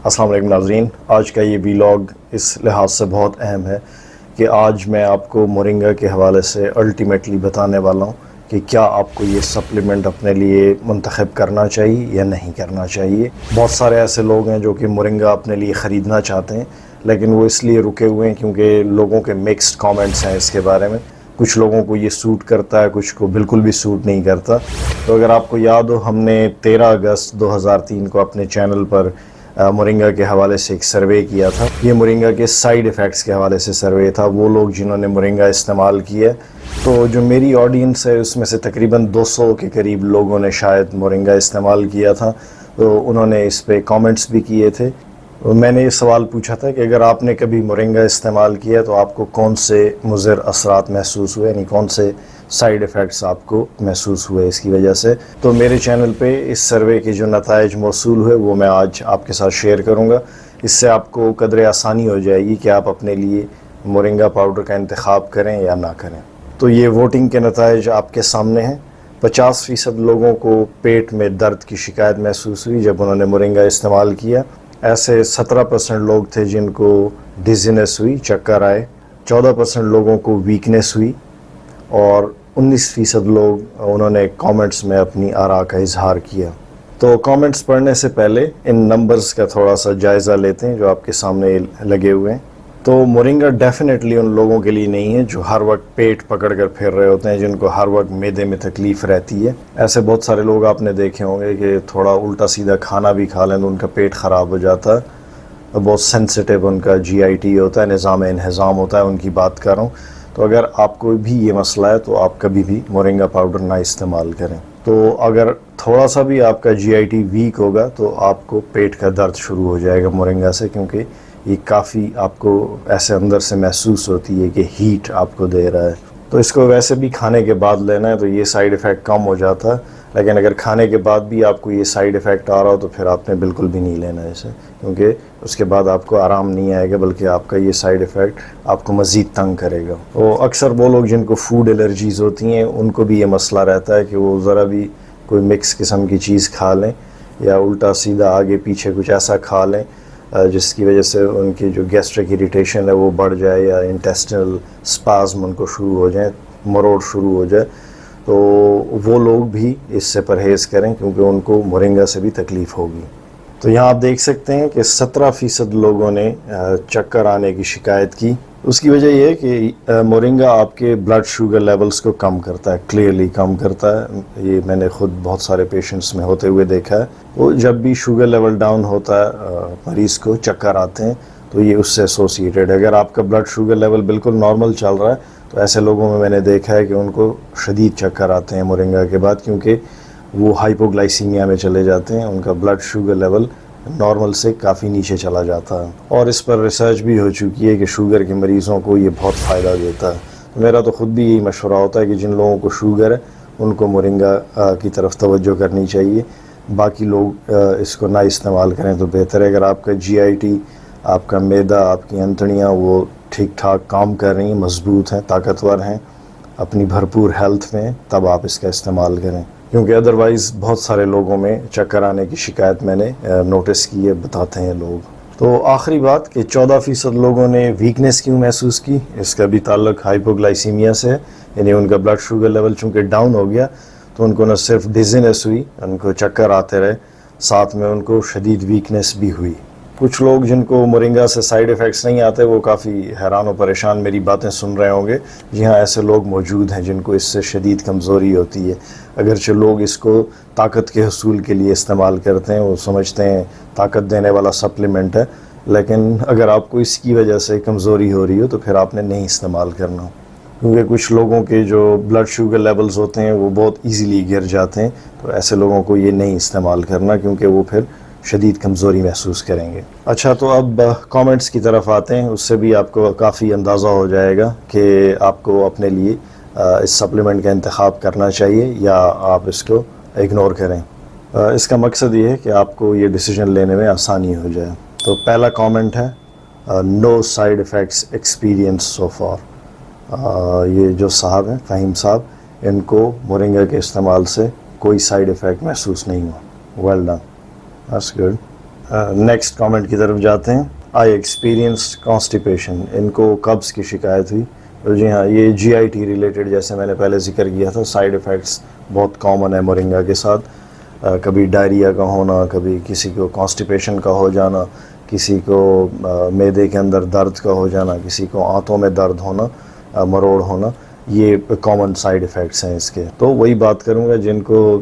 السلام علیکم ناظرین، آج کا یہ ویلاگ اس لحاظ سے بہت اہم ہے کہ آج میں آپ کو مورنگا کے حوالے سے الٹیمیٹلی بتانے والا ہوں کہ کیا آپ کو یہ سپلیمنٹ اپنے لیے منتخب کرنا چاہیے یا نہیں کرنا چاہیے۔ بہت سارے ایسے لوگ ہیں جو کہ مورنگا اپنے لیے خریدنا چاہتے ہیں، لیکن وہ اس لیے رکے ہوئے ہیں کیونکہ لوگوں کے مکسڈ کامنٹس ہیں اس کے بارے میں۔ کچھ لوگوں کو یہ سوٹ کرتا ہے، کچھ کو بالکل بھی سوٹ نہیں کرتا۔ تو اگر آپ کو یاد ہو، ہم نے 13 اگست 2003 کو اپنے چینل پر مورنگا کے حوالے سے ایک سروے کیا تھا۔ یہ مورنگا کے سائیڈ ایفیکٹس کے حوالے سے سروے تھا، وہ لوگ جنہوں نے مورنگا استعمال کیا۔ تو جو میری آڈینس ہے اس میں سے تقریباً 200 کے قریب لوگوں نے شاید مورنگا استعمال کیا تھا، تو انہوں نے اس پہ کامنٹس بھی کیے تھے۔ میں نے یہ سوال پوچھا تھا کہ اگر آپ نے کبھی مورنگا استعمال کیا تو آپ کو کون سے مضر اثرات محسوس ہوئے، یعنی کون سے سائیڈ ایفیکٹس آپ کو محسوس ہوئے اس کی وجہ سے۔ تو میرے چینل پہ اس سروے کے جو نتائج موصول ہوئے وہ میں آج آپ کے ساتھ شیئر کروں گا۔ اس سے آپ کو قدرے آسانی ہو جائے گی کہ آپ اپنے لیے مورنگا پاؤڈر کا انتخاب کریں یا نہ کریں۔ تو یہ ووٹنگ کے نتائج آپ کے سامنے ہیں۔ 50% لوگوں کو پیٹ میں درد کی شکایت محسوس ہوئی جب انہوں نے مورنگا استعمال کیا۔ ایسے 17% لوگ تھے جن کو ڈیزینس ہوئی، چکر آئے۔ 14% لوگوں کو ویکنیس ہوئی، اور 19% لوگ انہوں نے کامنٹس میں اپنی آراء کا اظہار کیا۔ تو کامنٹس پڑھنے سے پہلے ان نمبرز کا تھوڑا سا جائزہ لیتے ہیں جو آپ کے سامنے لگے ہوئے ہیں۔ تو مورنگا ڈیفینیٹلی ان لوگوں کے لیے نہیں ہے جو ہر وقت پیٹ پکڑ کر پھر رہے ہوتے ہیں، جن کو ہر وقت معدے میں تکلیف رہتی ہے۔ ایسے بہت سارے لوگ آپ نے دیکھے ہوں گے کہ تھوڑا الٹا سیدھا کھانا بھی کھا لیں تو ان کا پیٹ خراب ہو جاتا ہے، بہت سینسیٹیو ان کا GIT ہوتا ہے، نظام انہضام ہوتا ہے، ان کی بات کر رہا ہوں۔ تو اگر آپ کو بھی یہ مسئلہ ہے تو آپ کبھی بھی مورنگا پاؤڈر نہ استعمال کریں۔ تو اگر تھوڑا سا بھی آپ کا GIT ویک ہوگا تو آپ کو پیٹ کا درد شروع ہو جائے گا مورنگا سے، کیونکہ یہ کافی آپ کو ایسے اندر سے محسوس ہوتی ہے کہ ہیٹ آپ کو دے رہا ہے۔ تو اس کو ویسے بھی کھانے کے بعد لینا ہے تو یہ سائیڈ ایفیکٹ کم ہو جاتا ہے، لیکن اگر کھانے کے بعد بھی آپ کو یہ سائیڈ ایفیکٹ آ رہا ہو تو پھر آپ نے بالکل بھی نہیں لینا ہے اسے، کیونکہ اس کے بعد آپ کو آرام نہیں آئے گا بلکہ آپ کا یہ سائیڈ ایفیکٹ آپ کو مزید تنگ کرے گا۔ تو اکثر وہ لوگ جن کو فوڈ الرجیز ہوتی ہیں ان کو بھی یہ مسئلہ رہتا ہے کہ وہ ذرا بھی کوئی مکس قسم کی چیز کھا لیں یا الٹا سیدھا آگے پیچھے کچھ ایسا کھا لیں جس کی وجہ سے ان کی جو گیسٹرک اریٹیشن ہے وہ بڑھ جائے یا انٹیسٹنل سپازم ان کو شروع ہو جائیں، مروڑ شروع ہو جائے، تو وہ لوگ بھی اس سے پرہیز کریں کیونکہ ان کو مورنگا سے بھی تکلیف ہوگی۔ تو یہاں آپ دیکھ سکتے ہیں کہ 17% لوگوں نے چکر آنے کی شکایت کی۔ اس کی وجہ یہ ہے کہ مورنگا آپ کے بلڈ شوگر لیولز کو کم کرتا ہے، کلیئرلی کم کرتا ہے۔ یہ میں نے خود بہت سارے پیشنٹس میں ہوتے ہوئے دیکھا ہے۔ وہ جب بھی شوگر لیول ڈاؤن ہوتا ہے مریض کو چکر آتے ہیں تو یہ اس سے ایسوسیٹیڈ ہے۔ اگر آپ کا بلڈ شوگر لیول بالکل نارمل چل رہا ہے تو ایسے لوگوں میں نے دیکھا ہے کہ ان کو شدید چکر آتے ہیں مورنگا کے بعد، کیونکہ وہ ہائپوگلائسیمیا میں چلے جاتے ہیں، ان کا بلڈ شوگر لیول نارمل سے کافی نیچے چلا جاتا ہے، اور اس پر ریسرچ بھی ہو چکی ہے کہ شوگر کے مریضوں کو یہ بہت فائدہ دیتا ہے۔ میرا تو خود بھی یہی مشورہ ہوتا ہے کہ جن لوگوں کو شوگر ہے ان کو مورنگا کی طرف توجہ کرنی چاہیے، باقی لوگ اس کو نہ استعمال کریں تو بہتر ہے۔ اگر آپ کا GIT، آپ کا معدہ، آپ کی انتڑیاں وہ ٹھیک ٹھاک کام کر رہی ہیں، مضبوط ہیں، طاقتور ہیں، اپنی بھرپور ہیلتھ میں، تب آپ اس کا استعمال کریں، کیونکہ ادروائز بہت سارے لوگوں میں چکر آنے کی شکایت میں نے نوٹس کی ہے، بتاتے ہیں لوگ۔ تو آخری بات کہ 14% لوگوں نے ویکنیس کیوں محسوس کی، اس کا بھی تعلق ہائپوگلائسیمیا سے ہے، یعنی ان کا بلڈ شوگر لیول چونکہ ڈاؤن ہو گیا تو ان کو نہ صرف ڈیزینس ہوئی، ان کو چکر آتے رہے، ساتھ میں ان کو شدید ویکنیس بھی ہوئی۔ کچھ لوگ جن کو مورنگا سے سائیڈ ایفیکٹس نہیں آتے وہ کافی حیران و پریشان میری باتیں سن رہے ہوں گے۔ جی ہاں، ایسے لوگ موجود ہیں جن کو اس سے شدید کمزوری ہوتی ہے، اگرچہ لوگ اس کو طاقت کے حصول کے لیے استعمال کرتے ہیں، وہ سمجھتے ہیں طاقت دینے والا سپلیمنٹ ہے، لیکن اگر آپ کو اس کی وجہ سے کمزوری ہو رہی ہو تو پھر آپ نے نہیں استعمال کرنا، کیونکہ کچھ لوگوں کے جو بلڈ شوگر لیولز ہوتے ہیں وہ بہت ایزیلی گر جاتے ہیں، تو ایسے لوگوں کو یہ نہیں استعمال کرنا کیونکہ وہ پھر شدید کمزوری محسوس کریں گے۔ اچھا، تو اب کامنٹس کی طرف آتے ہیں، اس سے بھی آپ کو کافی اندازہ ہو جائے گا کہ آپ کو اپنے لیے اس سپلیمنٹ کا انتخاب کرنا چاہیے یا آپ اس کو اگنور کریں۔ اس کا مقصد یہ ہے کہ آپ کو یہ ڈیسیجن لینے میں آسانی ہو جائے۔ تو پہلا کامنٹ ہے no side effects experience so far. یہ جو صاحب ہیں فہیم صاحب، ان کو مورنگا کے استعمال سے کوئی سائیڈ ایفیکٹ محسوس نہیں ہوا۔ Well done, that's good. Next comment کی طرف جاتے ہیں. آئی ایکسپیرینسڈ کانسٹیپیشن. ان کو قبض کی شکایت ہوئی. تو جی ہاں، یہ جی آئی ٹی ریلیٹڈ جیسے میں نے پہلے ذکر کیا تھا، سائیڈ ایفیکٹس بہت کامن ہے مورنگا کے ساتھ. کبھی ڈائریا کا ہونا، کبھی کسی کو کانسٹیپیشن کا ہو جانا، کسی کو معدے کے اندر درد کا ہو جانا، کسی کو آنتوں میں درد ہونا، مروڑ ہونا، یہ کامن سائیڈ ایفیکٹس ہیں اس کے. تو وہی بات کروں گا جن کو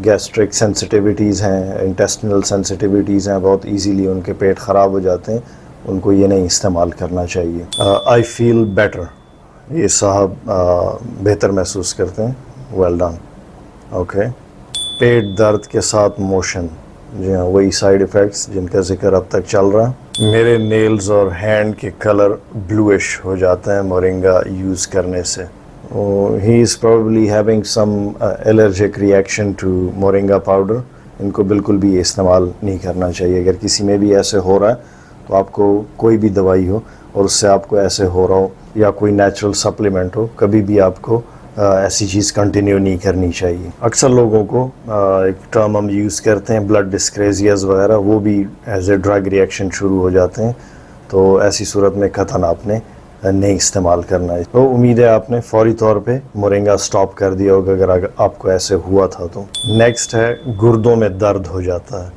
گیسٹرک سینسٹیویٹیز ہیں، انٹیسٹنل سینسٹیویٹیز ہیں، بہت ایزیلی ان کے پیٹ خراب ہو جاتے ہیں، ان کو یہ نہیں استعمال کرنا چاہیے. آئی فیل بیٹر. یہ صاحب بہتر محسوس کرتے ہیں. Well done. اوکے. پیٹ درد کے ساتھ موشن. جی ہاں، وہی سائیڈ ایفیکٹس جن کا ذکر اب تک چل رہا ہے. میرے نیلز اور ہینڈ کے کلر بلوئش ہو جاتے ہیں مورنگا یوز کرنے سے. He is probably having some allergic reaction to moringa powder. ان کو بالکل بھی استعمال نہیں کرنا چاہیے. اگر کسی میں بھی ایسے ہو رہا ہے تو آپ کو کوئی بھی دوائی ہو اور اس سے آپ کو ایسے ہو رہا ہو یا کوئی نیچرل سپلیمنٹ ہو، کبھی بھی آپ کو ایسی چیز کنٹینیو نہیں کرنی چاہیے. اکثر لوگوں کو ایک ٹرم ہم یوز کرتے ہیں بلڈ ڈسکریزیاز وغیرہ، وہ بھی ایز اے ڈرگ ریئیکشن شروع ہو جاتے ہیں. تو ایسی صورت میں قطعاً آپ نے نہیں استعمال کرنا ہے. تو امید ہے آپ نے فوری طور پہ مورنگا سٹاپ کر دیا ہوگا اگر آپ کو ایسے ہوا تھا تو. نیکسٹ ہے گردوں میں درد ہو جاتا ہے.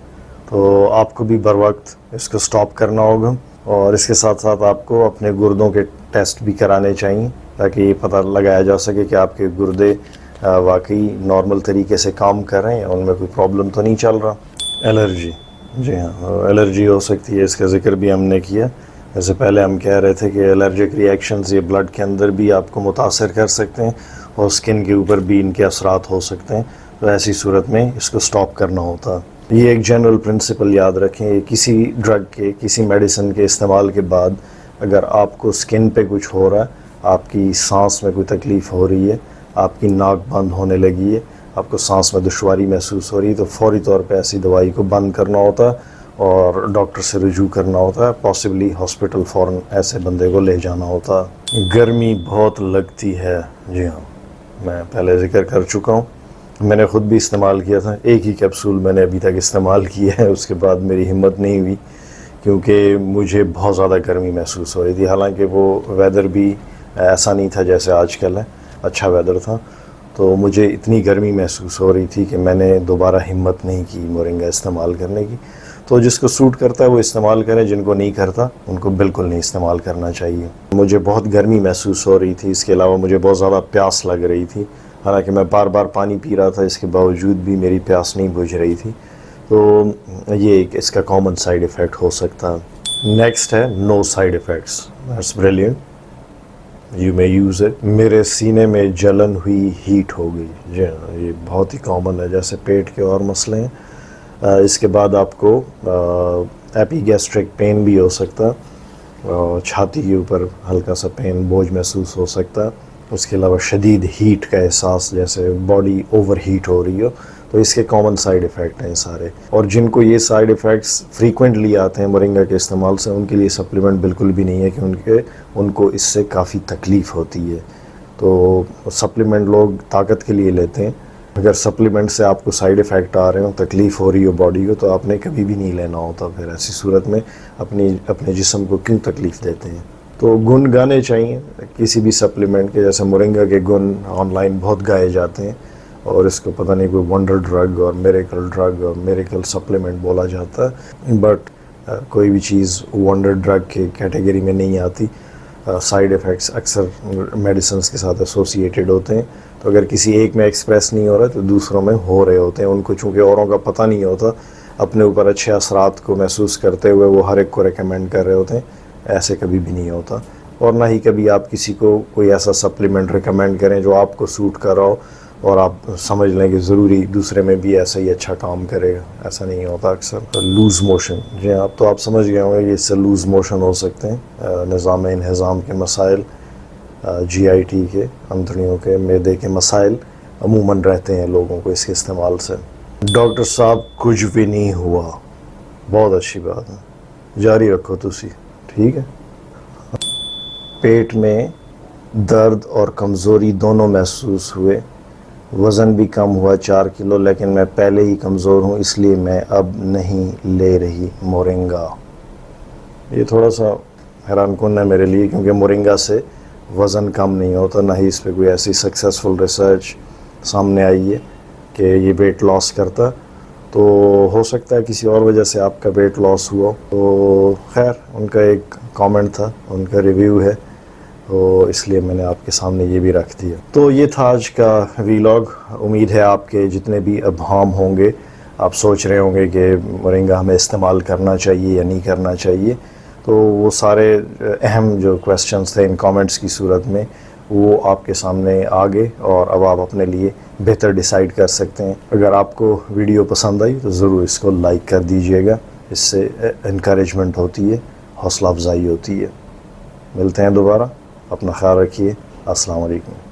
تو آپ کو بھی بر وقت اس کو سٹاپ کرنا ہوگا، اور اس کے ساتھ ساتھ آپ کو اپنے گردوں کے ٹیسٹ بھی کرانے چاہیے تاکہ یہ پتہ لگایا جا سکے کہ آپ کے گردے واقعی نارمل طریقے سے کام کر رہے ہیں، ان میں کوئی پرابلم تو نہیں چل رہا. الرجی. جی ہاں، الرجی ہو سکتی ہے، اس کا ذکر بھی ہم نے کیا. جیسے پہلے ہم کہہ رہے تھے کہ الرجک ریئیکشنز یہ بلڈ کے اندر بھی آپ کو متاثر کر سکتے ہیں اور اسکن کے اوپر بھی ان کے اثرات ہو سکتے ہیں. تو ایسی صورت میں اس کو سٹاپ کرنا ہوتا. یہ ایک جنرل پرنسپل یاد رکھیں، یہ کسی ڈرگ کے، کسی میڈیسن کے استعمال کے بعد اگر آپ کو اسکن پہ کچھ ہو رہا ہے، آپ کی سانس میں کوئی تکلیف ہو رہی ہے، آپ کی ناک بند ہونے لگی ہے، آپ کو سانس میں دشواری محسوس ہو رہی ہے، تو فوری طور پہ ایسی دوائی کو بند کرنا ہوتا ہے اور ڈاکٹر سے رجوع کرنا ہوتا ہے. پاسبلی ہاسپٹل فوراً ایسے بندے کو لے جانا ہوتا ہے. گرمی بہت لگتی ہے. جی ہاں، میں پہلے ذکر کر چکا ہوں، میں نے خود بھی استعمال کیا تھا. ایک ہی کیپسول میں نے ابھی تک استعمال کیا ہے، اس کے بعد میری ہمت نہیں ہوئی کیونکہ مجھے بہت زیادہ گرمی محسوس ہو رہی تھی. حالانکہ وہ ویدر بھی ایسا نہیں تھا جیسے آج کل ہے، اچھا ویدر تھا، تو مجھے اتنی گرمی محسوس ہو رہی تھی کہ میں نے دوبارہ ہمت نہیں کی مورنگا استعمال کرنے کی. تو جس کو سوٹ کرتا ہے وہ استعمال کریں، جن کو نہیں کرتا ان کو بالکل نہیں استعمال کرنا چاہیے. مجھے بہت گرمی محسوس ہو رہی تھی، اس کے علاوہ مجھے بہت زیادہ پیاس لگ رہی تھی. حالانکہ میں بار بار پانی پی رہا تھا، اس کے باوجود بھی میری پیاس نہیں بجھ رہی تھی. تو یہ ایک اس کا کامن سائیڈ ایفیکٹ ہو سکتا ہے. نیکسٹ ہے no side effects. That's brilliant, you may use it. میرے سینے میں جلن ہوئی، ہیٹ ہو گئی. جی ہاں، یہ بہت ہی کامن ہے، جیسے پیٹ کے اور مسئلے ہیں. اس کے بعد آپ کو ایپی گیسٹرک پین بھی ہو سکتا ہے، چھاتی کے اوپر ہلکا سا پین، بوجھ محسوس ہو سکتا ہے. اس کے علاوہ شدید ہیٹ کا احساس، جیسے باڈی اوور ہیٹ ہو رہی ہو. تو اس کے کامن سائیڈ ایفیکٹ ہیں سارے. اور جن کو یہ سائیڈ ایفیکٹس فریکوینٹلی آتے ہیں مورنگا کے استعمال سے، ان کے لیے سپلیمنٹ بالکل بھی نہیں ہے کہ ان کو اس سے کافی تکلیف ہوتی ہے. تو سپلیمنٹ لوگ طاقت کے لیے لیتے ہیں. اگر سپلیمنٹ سے آپ کو سائیڈ ایفیکٹ آ رہے ہوں، تکلیف ہو رہی ہو باڈی کو، تو آپ نے کبھی بھی نہیں لینا ہوتا. پھر ایسی صورت میں اپنے جسم کو کیوں تکلیف دیتے ہیں؟ تو گن گانے چاہیے کسی بھی سپلیمنٹ کے. جیسے مورنگا کے گن آن لائن بہت گائے جاتے ہیں اور اس کو پتہ نہیں کوئی ونڈر ڈرگ اور میریکل سپلیمنٹ بولا جاتا ہے. بٹ کوئی بھی چیز ونڈر ڈرگ کے کیٹیگری میں نہیں آتی. سائیڈ ایفیکٹس اکثر میڈیسنز کے ساتھ ایسوسیٹیڈ ہوتے ہیں. تو اگر کسی ایک میں ایکسپریس نہیں ہو رہا تو دوسروں میں ہو رہے ہوتے ہیں. ان کو چونکہ اوروں کا پتہ نہیں ہوتا، اپنے اوپر اچھے اثرات کو محسوس کرتے ہوئے وہ ہر ایک کو ریکمینڈ کر رہے ہوتے ہیں. ایسے کبھی بھی نہیں ہوتا. اور نہ ہی کبھی آپ کسی کو کوئی ایسا سپلیمنٹ ریکمینڈ کریں جو آپ کو سوٹ کر رہا ہو اور آپ سمجھ لیں کہ ضروری دوسرے میں بھی ایسا ہی اچھا کام کرے گا. ایسا نہیں ہوتا اکثر. Loose motion. جی ہاں، اب تو آپ سمجھ گئے ہوں گے کہ اس سے لوز موشن ہو سکتے ہیں. نظام انہضام کے مسائل، جی آئی ٹی کے، اندڑیوں کے، معدے کے مسائل عموماً رہتے ہیں لوگوں کو اس کے استعمال سے. ڈاکٹر صاحب کچھ بھی نہیں ہوا. بہت اچھی بات ہے، جاری رکھو تسی. ٹھیک ہے. پیٹ میں درد اور کمزوری دونوں محسوس ہوئے. وزن بھی کم ہوا 4 کلو، لیکن میں پہلے ہی کمزور ہوں، اس لیے میں اب نہیں لے رہی مورنگا۔ یہ تھوڑا سا حیران کن ہے میرے لیے، کیونکہ مورنگا سے وزن کم نہیں ہوتا، نہ ہی اس پہ کوئی ایسی سکسیسفل ریسرچ سامنے آئی ہے کہ یہ ویٹ لاس کرتا۔ تو ہو سکتا ہے کسی اور وجہ سے آپ کا ویٹ لاس ہوا، تو خیر ان کا ایک کامنٹ تھا، ان کا ریویو ہے، تو اس لیے میں نے آپ کے سامنے یہ بھی رکھ دیا۔ تو یہ تھا آج کا ویلاگ۔ امید ہے آپ کے جتنے بھی ابہام ہوں گے، آپ سوچ رہے ہوں گے کہ مورنگا ہمیں استعمال کرنا چاہیے یا نہیں کرنا چاہیے، تو وہ سارے اہم جو کویسچنز تھے ان کامنٹس کی صورت میں وہ آپ کے سامنے آ گئے، اور اب آپ اپنے لیے بہتر ڈیسائیڈ کر سکتے ہیں۔ اگر آپ کو ویڈیو پسند آئی تو ضرور اس کو لائک کر دیجئے گا، اس سے انکریجمنٹ ہوتی ہے، حوصلہ افزائی ہوتی ہے۔ ملتے ہیں دوبارہ، اپنا خیال رکھیے، السلام علیکم۔